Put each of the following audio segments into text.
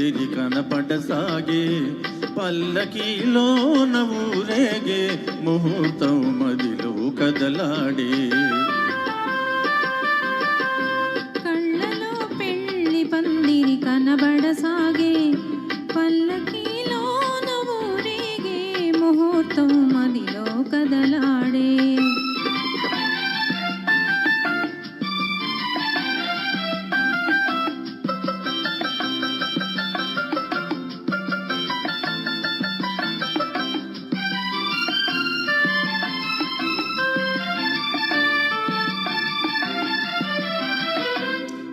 పందిరి కనపడసాగే పల్లకీలోన ఊరేగే ముహూర్తం మదిలో కదలాడే కళ్ళలో పెళ్లి పందిరి కనబడసాగే పల్లకీలోన ఊరేగే ముహూర్తం మదిలో కదలాడే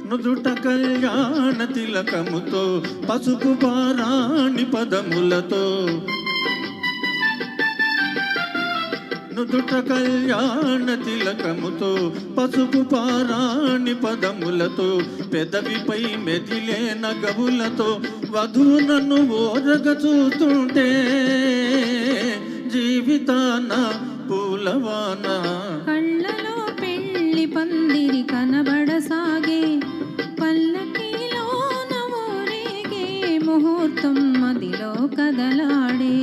నుదుట కళ్యాణ తిలకముతో పసుపు పారాణి పదములతో నుదుట కళ్యాణ తిలకముతో పసుపు పారాణి పదములతో పెదవిపై మెదిలే నగవులతో వధువు నన్ను ఓరగ చూస్తుంటే జీవితాన పూలవాన కళ్ళలో పెళ్లి పందిరి కనబడసాగే పల్లకీలోన ఊరేగే ముహూర్తం మదిలో కదలాడే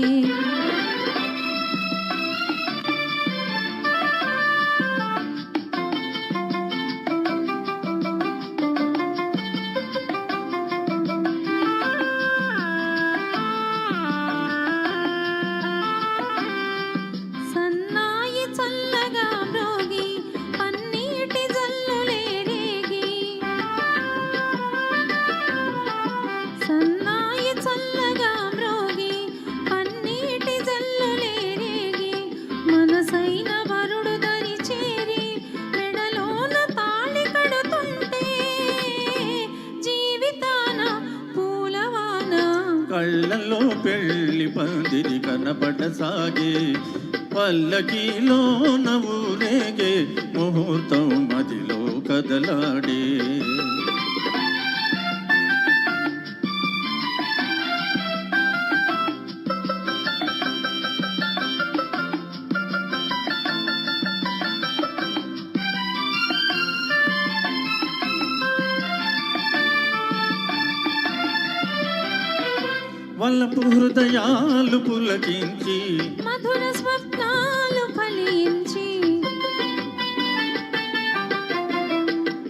సన్నాయి చల్లగా మ్రోగి పన్నీటి జల్లులే రేగి సన్నాయి చల్లగా మ్రోగి పన్నీటి జల్లులే రేగి మనసైన వరుడు దరి చేరి మెడలోన తాళి కడుతుంటే జీవితాన పూలవాన కళ్ళలో పెళ్లి పందిరి కనపడసాగే పల్లకీలోన ఊరేగే ముహూర్తం మదిలో కదలాడే వల్లపు హృదయాలు పులకించి మధుర స్వప్నాలు ఫలించి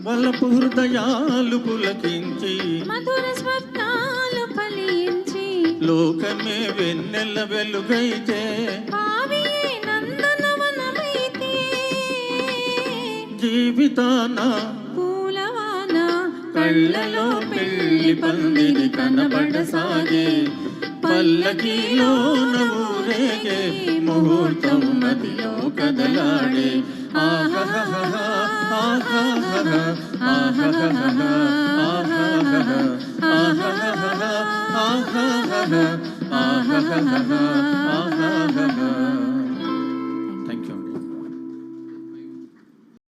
వల్లపు హృదయాలు పులకించి మధుర స్వప్నాలు ఫలించి లోకమే వెన్నెల వెలుగైతే భావియే నందనవనమైతే జీవితాన పూలవాన కళ్ళలో పెళ్లి పందిరి కనబడసాగే పల్లకీలోన ఊరేగే ముహూర్తం మదిలో కదలాడే ఆహాహా ఆహాహా ఆహాహా ఆహాహా ఆహాహా ఆహాహా ఆహాహా ఆహాహా